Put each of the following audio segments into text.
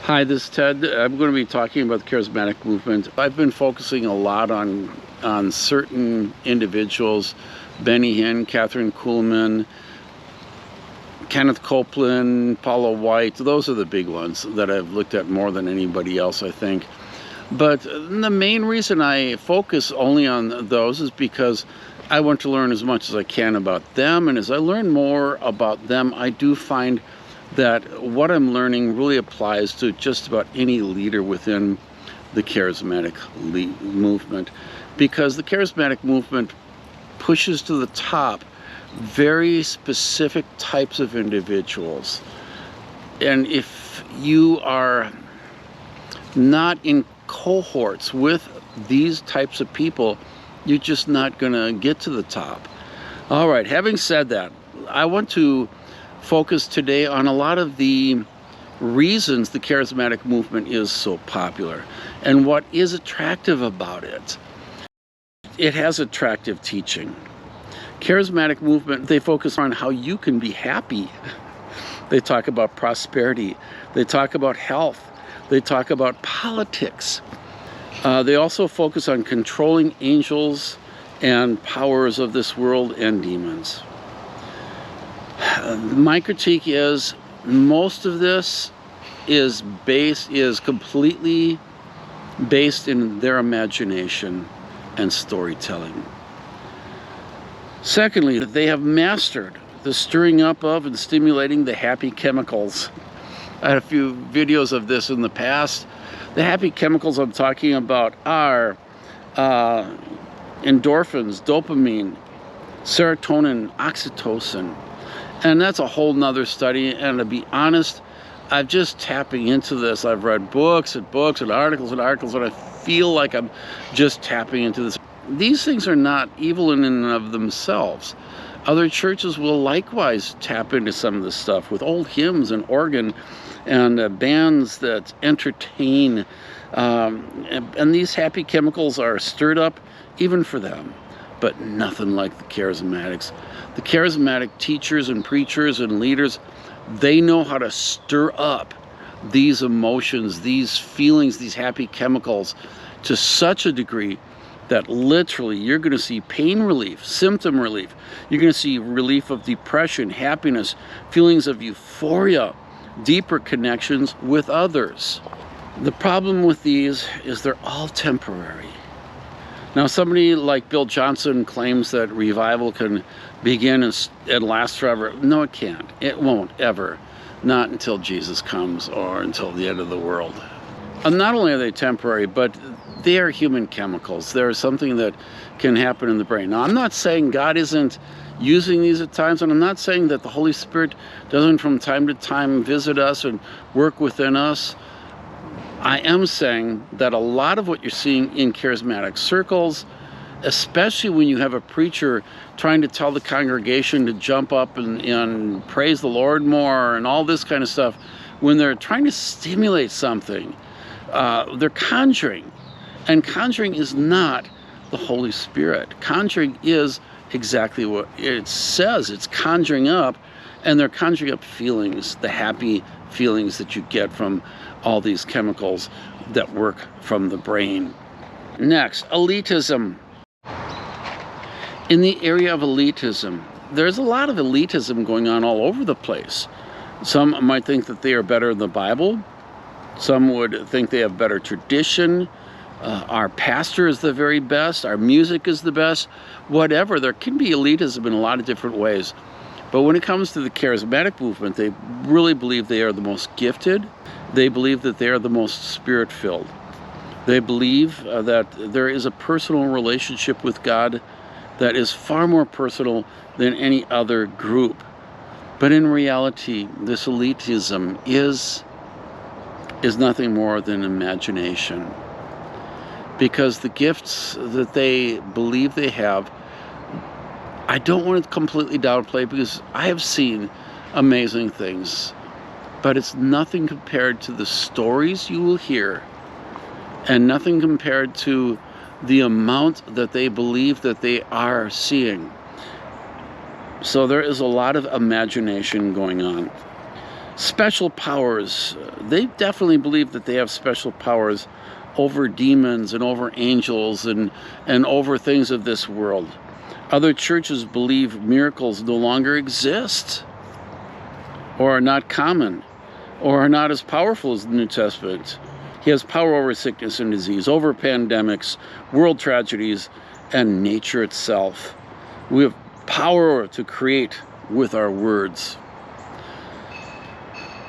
Hi, this is Ted. I'm going to be talking about the Charismatic Movement. I've been focusing a lot on certain individuals: Benny Hinn, Catherine Kuhlman, Kenneth Copeland, Paula White. Those are the big ones that I've looked at more than anybody else, I think. But the main reason I focus only on those is because I want to learn as much as I can about them, and as I learn more about them, I do find that what I'm learning really applies to just about any leader within the charismatic movement, because the charismatic movement pushes to the top very specific types of individuals. And if you are not in cohorts with these types of people, you're just not going to get to the top. All right, having said that, I want to focus today on a lot of the reasons the charismatic movement is so popular and what is attractive about it. It has attractive teaching. Charismatic movement, they focus on how you can be happy. They talk about prosperity. They talk about health. They talk about politics. They also focus on controlling angels and powers of this world and demons. My critique is most of this is completely based in their imagination and storytelling. Secondly, they have mastered the stirring up of and stimulating the happy chemicals. I had a few videos of this in the past. The happy chemicals I'm talking about are endorphins, dopamine, serotonin, oxytocin. And that's a whole nother study. And to be honest, I'm just tapping into this. I've read books and books and articles and articles, and I feel like I'm just tapping into this. These things are not evil in and of themselves. Other churches will likewise tap into some of this stuff with old hymns and organ and bands that entertain. And these happy chemicals are stirred up even for them, but nothing like the charismatics. The charismatic teachers and preachers and leaders, they know how to stir up these emotions, these feelings, these happy chemicals to such a degree that literally you're going to see pain relief, symptom relief. You're going to see relief of depression, happiness, feelings of euphoria, deeper connections with others. The problem with these is they're all temporary. Now, somebody like Bill Johnson claims that revival can begin and last forever. No, it can't. It won't ever. Not until Jesus comes or until the end of the world. And not only are they temporary, but they are human chemicals. They're something that can happen in the brain. Now, I'm not saying God isn't using these at times, and I'm not saying that the Holy Spirit doesn't from time to time visit us and work within us. I am saying that a lot of what you're seeing in charismatic circles, especially when you have a preacher trying to tell the congregation to jump up and praise the Lord more and all this kind of stuff, when they're trying to stimulate something, they're conjuring. And conjuring is not the Holy Spirit. Conjuring is exactly what it says. It's conjuring up, and they're conjuring up feelings, the happy feelings that you get from all these chemicals that work from the brain. Next, elitism. In the area of elitism, there's a lot of elitism going on all over the place. Some might think that they are better than the Bible. Some would think they have better tradition. Our pastor is the very best. Our music is the best. Whatever. There can be elitism in a lot of different ways. But when it comes to the charismatic movement, they really believe they are the most gifted. They believe that they are the most spirit-filled. They believe that there is a personal relationship with God that is far more personal than any other group. But in reality, this elitism is nothing more than imagination. Because the gifts that they believe they have, I don't want to completely downplay, because I have seen amazing things, but it's nothing compared to the stories you will hear, and nothing compared to the amount that they believe that they are seeing. So there is a lot of imagination going on. Special powers. They definitely believe that they have special powers over demons and over angels and over things of this world. Other churches believe miracles no longer exist, or are not common, or are not as powerful as the New Testament. He has power over sickness and disease, over pandemics, world tragedies, and nature itself. We have power to create with our words.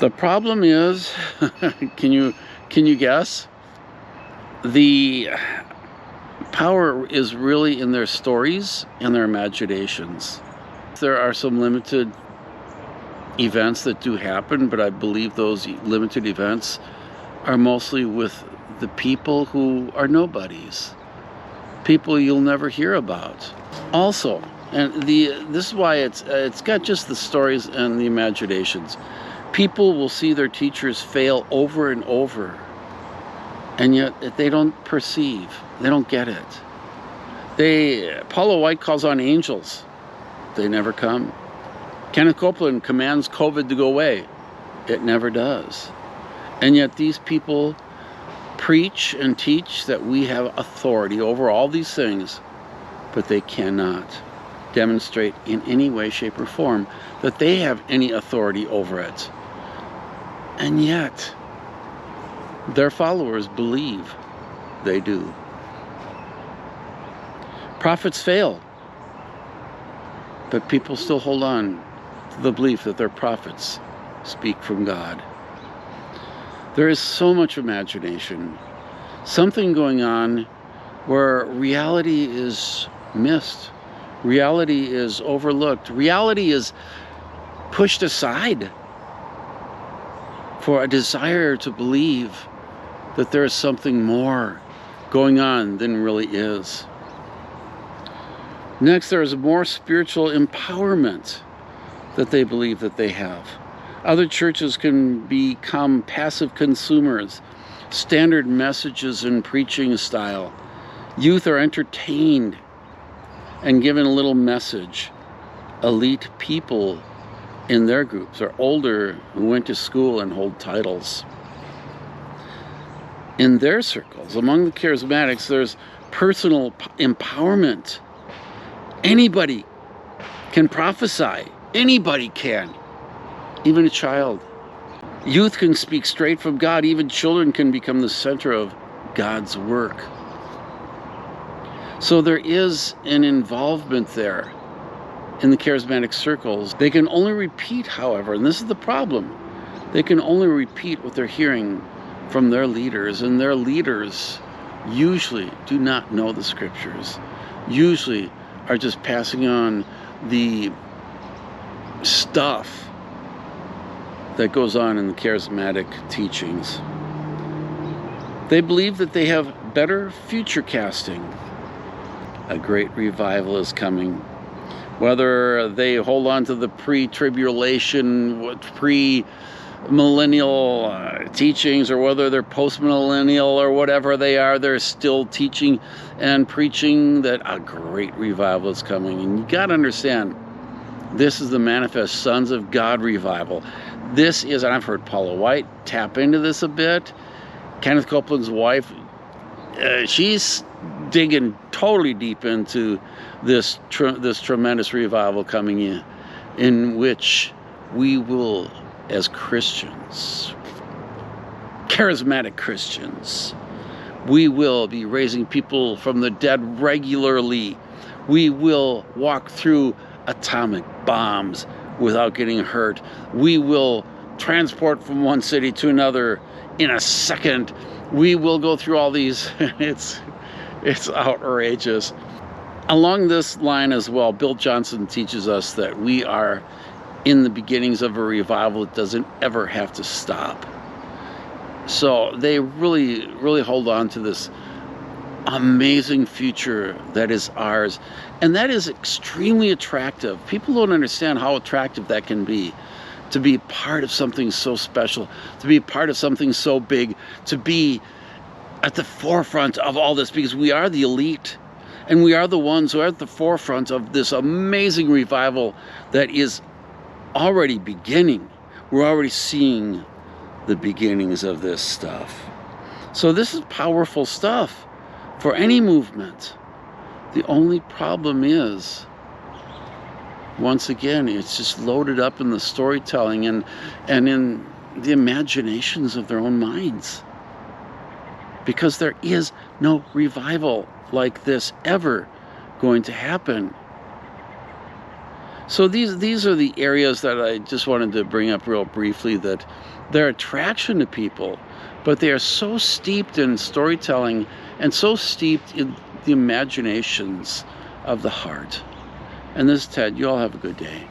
The problem is, can you guess? The power is really in their stories and their imaginations. There are some limited events that do happen, but I believe those limited events are mostly with the people who are nobodies, people you'll never hear about. Also, and this is why it's got just the stories and the imaginations. People will see their teachers fail over and over, and yet they don't perceive, they don't get it. Paula White calls on angels, they never come. Kenneth Copeland commands COVID to go away, it never does. And yet these people preach and teach that we have authority over all these things, but they cannot demonstrate in any way, shape, or form that they have any authority over it. And yet, their followers believe they do. Prophets fail, but people still hold on to the belief that their prophets speak from God. There is so much imagination, something going on where reality is missed, reality is overlooked, reality is pushed aside for a desire to believe that there is something more going on than really is. Next, there is more spiritual empowerment that they believe that they have. Other churches can become passive consumers, standard messages and preaching style. Youth are entertained and given a little message. Elite people in their groups are older who went to school and hold titles. In their circles, among the charismatics, there's personal empowerment. Anybody can prophesy. Anybody can. Even a child. Youth can speak straight from God. Even children can become the center of God's work. So there is an involvement there in the charismatic circles. They can only repeat, however, and this is the problem, they can only repeat what they're hearing from their leaders, and their leaders usually do not know the scriptures, usually are just passing on the stuff that goes on in the charismatic teachings. They believe that they have better future casting. A great revival is coming. Whether they hold on to the pre-tribulation, pre-millennial teachings, or whether they're post-millennial or whatever they are, they're still teaching and preaching that a great revival is coming. And you got to understand, this is the manifest Sons of God revival. This is, and I've heard Paula White tap into this a bit. Kenneth Copeland's wife, she's digging totally deep into this tremendous revival coming in which we will, as Christians, charismatic Christians, we will be raising people from the dead regularly. We will walk through atomic bombs without getting hurt. We will transport from one city to another in a second. We will go through all these. It's outrageous. Along this line as well, Bill Johnson teaches us that we are in the beginnings of a revival that doesn't ever have to stop. So they really, really hold on to this amazing future that is ours. And that is extremely attractive. People don't understand how attractive that can be. To be part of something so special, to be part of something so big, to be at the forefront of all this, because we are the elite. And we are the ones who are at the forefront of this amazing revival that is already beginning. We're already seeing the beginnings of this stuff. So this is powerful stuff for any movement. The only problem is, once again, it's just loaded up in the storytelling and in the imaginations of their own minds. Because there is no revival like this ever going to happen. So these are the areas that I just wanted to bring up real briefly, that they're attraction to people, but they are so steeped in storytelling and so steeped in the imaginations of the heart. And this is Ted. You all have a good day.